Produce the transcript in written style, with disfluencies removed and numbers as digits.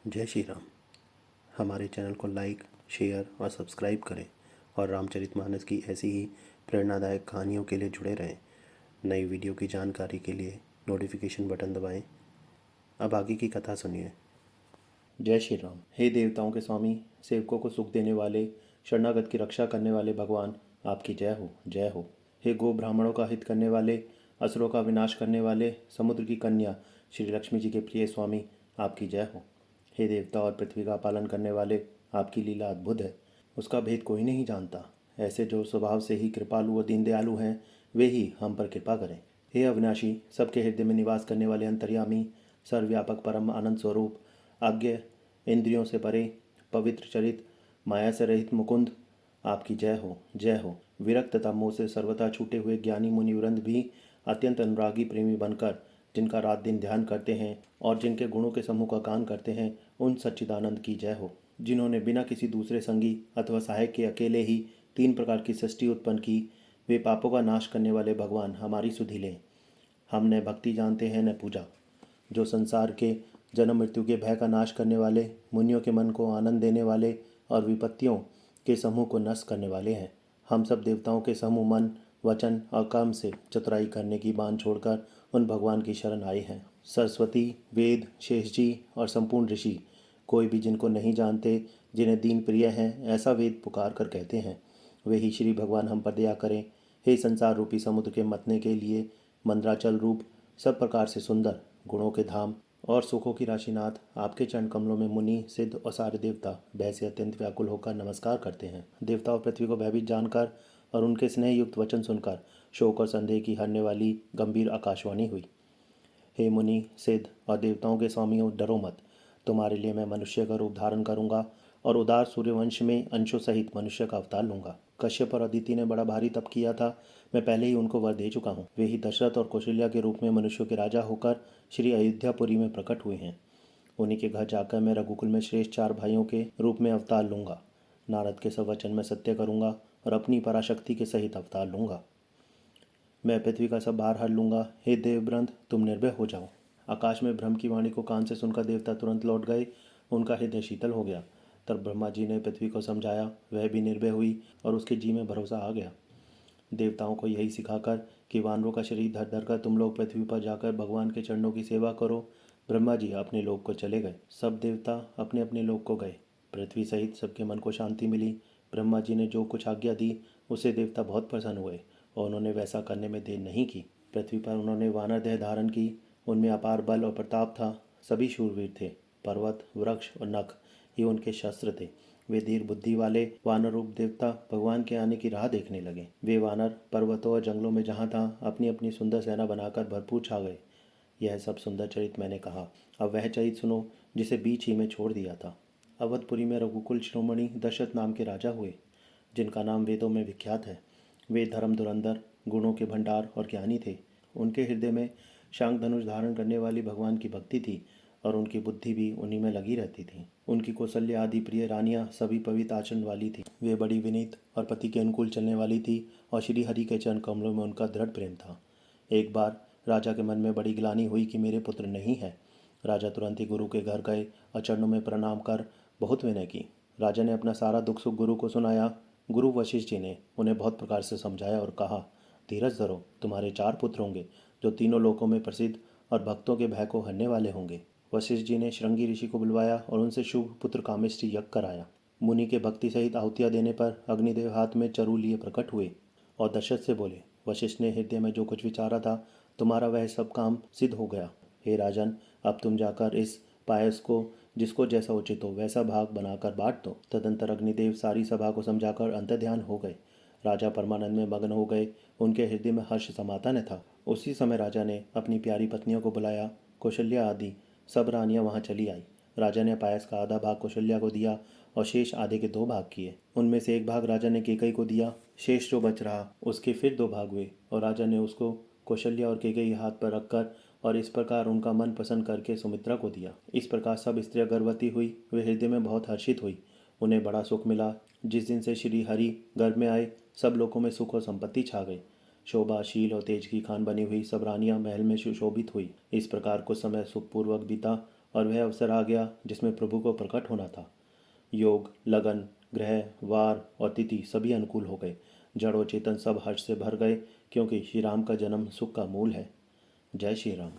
जय श्री राम। हमारे चैनल को लाइक, शेयर और सब्सक्राइब करें और रामचरितमानस की ऐसी ही प्रेरणादायक कहानियों के लिए जुड़े रहें। नई वीडियो की जानकारी के लिए नोटिफिकेशन बटन दबाएं। अब आगे की कथा सुनिए। जय श्री राम। हे देवताओं के स्वामी, सेवकों को सुख देने वाले, शरणागत की रक्षा करने वाले भगवान, आपकी जय हो, जय हो। हे गो ब्राह्मणों का हित करने वाले, असुरों का विनाश करने वाले, समुद्र की कन्या श्री लक्ष्मी जी के प्रिय स्वामी, आपकी जय हो। हे देवता और पृथ्वी का पालन करने वाले, आपकी लीला अद्भुत है, उसका भेद कोई नहीं जानता। ऐसे जो स्वभाव से ही कृपालु और दीन दयालु हैं, वे ही हम पर कृपा करें। हे अविनाशी, सबके हृदय में निवास करने वाले अंतर्यामी, सर्वव्यापक परम आनंद स्वरूप, आज्ञा इंद्रियों से परे, पवित्र चरित, माया से रहित मुकुंद, आपकी जय हो, जय हो। विरक्त तथा मोह से सर्वथा छूटे हुए ज्ञानी मुनि वृंद भी अत्यंत अनुरागी प्रेमी बनकर जिनका रात दिन ध्यान करते हैं और जिनके गुणों के समूह का गान करते हैं, उन सच्चिदानंद की जय हो। जिन्होंने बिना किसी दूसरे संगी अथवा सहायक के अकेले ही 3 प्रकार की सृष्टि उत्पन्न की, वे पापों का नाश करने वाले भगवान हमारी सुधि लें। हम न भक्ति जानते हैं न पूजा। जो संसार के जन्म मृत्यु के भय का नाश करने वाले, मुनियों के मन को आनंद देने वाले और विपत्तियों के समूह को नष्ट करने वाले हैं। हम सब देवताओं के समूह मन, वचन और कर्म से चतुराई करने की बान छोड़कर उन भगवान की शरण आए हैं। सरस्वती, वेद, शेष जी और संपूर्ण ऋषि कोई भी जिनको नहीं जानते, जिन्हें दीन प्रिय हैं, ऐसा वेद पुकार कर कहते हैं, वे ही श्री भगवान हम पर दया करें। हे संसार रूपी समुद्र के मतने के लिए मंद्राचल रूप, सब प्रकार से सुंदर, गुणों के धाम और सुखों की राशिनाथ, आपके चरण कमलों में मुनि, सिद्ध और सारे देवता भय से अत्यंत व्याकुल होकर नमस्कार करते हैं। देवता और पृथ्वी को भयभीत जानकर और उनके स्नेह युक्त वचन सुनकर शोक और संदेह की हरने वाली गंभीर आकाशवाणी हुई। हे मुनि, सिद्ध और देवताओं के स्वामियों, डरो मत। तुम्हारे लिए मैं मनुष्य का रूप धारण करूंगा और उदार सूर्यवंश में अंशों सहित मनुष्य का अवतार लूंगा। कश्यप और अदिति ने बड़ा भारी तप किया था, मैं पहले ही उनको वर दे चुका हूँ। वे ही दशरथ और कौशल्या के रूप में मनुष्यों के राजा होकर श्री अयोध्यापुरी में प्रकट हुए हैं। उन्हीं के घर जाकर मैं रघुकुल में श्रेष्ठ 4 भाइयों के रूप में अवतार लूंगा। नारद के सब वचन में सत्य करूंगा और अपनी पराशक्ति के सहित अवतार लूंगा। मैं पृथ्वी का सब भार हर लूंगा। हे देववृंद, तुम निर्भय हो जाओ। आकाश में ब्रह्म की वाणी को कान से सुनकर देवता तुरंत लौट गए, उनका हृदय शीतल हो गया। तब ब्रह्मा जी ने पृथ्वी को समझाया, वह भी निर्भय हुई और उसके जी में भरोसा आ गया। देवताओं को यही सिखाकर कि वानरों का शरीर धर धर कर तुम लोग पृथ्वी पर जाकर भगवान के चरणों की सेवा करो, ब्रह्मा जी अपने लोक को चले गए। सब देवता अपने अपने लोक को गए। पृथ्वी सहित सबके मन को शांति मिली। ब्रह्मा जी ने जो कुछ आज्ञा दी, उससे देवता बहुत प्रसन्न हुए और उन्होंने वैसा करने में देर नहीं की। पृथ्वी पर उन्होंने वानर देह धारण की। उनमें अपार बल और प्रताप था। सभी शूरवीर थे। पर्वत, वृक्ष और नख ये उनके शस्त्र थे। वे धीर बुद्धि वाले वानर रूप देवता भगवान के आने की राह देखने लगे। वे वानर पर्वतों और जंगलों में जहाँ तहाँ अपनी अपनी सुंदर सेना बनाकर भरपूर छा गए। यह सब सुंदर चरित मैंने कहा। अब वह चरित सुनो जिसे बीच ही में छोड़ दिया था। अवधपुरी में रघुकुल शिरोमणि दशरथ नाम के राजा हुए, जिनका नाम वेदों में विख्यात है। वे धर्म धुरंधर, गुणों के भंडार और ज्ञानी थे। उनके हृदय में शांग धनुष धारण करने वाली भगवान की भक्ति थी और उनकी बुद्धि भी उन्हीं में लगी रहती थी। उनकी कौशल्या आदि प्रिय रानियां सभी पवित्र आचरण वाली थी। वे बड़ी विनीत और पति के अनुकूल चलने वाली थी और श्री हरि के चरण कमलों में उनका दृढ़ प्रेम था। एक बार राजा के मन में बड़ी ग्लानि हुई कि मेरे पुत्र नहीं है। राजा तुरंत ही गुरु के घर गए और चरणों में प्रणाम कर बहुत विनय की। राजा ने अपना सारा दुख सुख गुरु को सुनाया। गुरु वशिष्ठ जी ने उन्हें बहुत प्रकार से समझाया और कहा, धीरज धरो, तुम्हारे 4 पुत्र होंगे जो तीनों लोकों में प्रसिद्ध और भक्तों के भय को हरने वाले होंगे। वशिष्ठ जी ने श्रृंगी ऋषि को बुलवाया और उनसे शुभ पुत्र कामेष्टि यज्ञ कराया। मुनि के भक्ति सहित आहुतियाँ देने पर अग्निदेव हाथ में चरु लिए प्रकट हुए और दशरथ से बोले, वशिष्ठ ने हृदय में जो कुछ विचारा था, तुम्हारा वह सब काम सिद्ध हो गया। हे राजन, अब तुम जाकर इस पायस को जिसको जैसा उचित हो वैसा भाग बनाकर बांट दो। तदंतर अग्निदेव सारी सभा को समझाकर अंतर्ध्यान हो गए। राजा परमानंद में मग्न हो गए। उनके हृदय में हर्ष समाता न था। उसी समय राजा ने अपनी प्यारी पत्नियों को बुलाया। कौशल्या आदि सब रानियां वहां चली आई। राजा ने पायस का आधा भाग कौशल्या को दिया और शेष आधे के 2 भाग किए। उनमें से एक भाग राजा ने केकई को दिया। शेष जो बच रहा उसके फिर 2 भाग हुए और राजा ने उसको कौशल्या और केकई हाथ पर रखकर और इस प्रकार उनका मन प्रसन्न करके सुमित्रा को दिया। इस प्रकार सब स्त्रियां गर्भवती हुई। वे हृदय में बहुत हर्षित हुई। उन्हें बड़ा सुख मिला। जिस दिन से श्री हरि गर्भ में आए, सब लोगों में सुख और संपत्ति छा गई। शोभा, शील और तेज की खान बनी हुई सब रानियां महल में सुशोभित हुई। इस प्रकार कुछ समय सुखपूर्वक बीता और वह अवसर आ गया जिसमें प्रभु को प्रकट होना था। योग, लगन, ग्रह, वार और तिथि सभी अनुकूल हो गए। जड़ और चेतन सब हर्ष से भर गए, क्योंकि श्री राम का जन्म सुख का मूल है। जय श्री राम।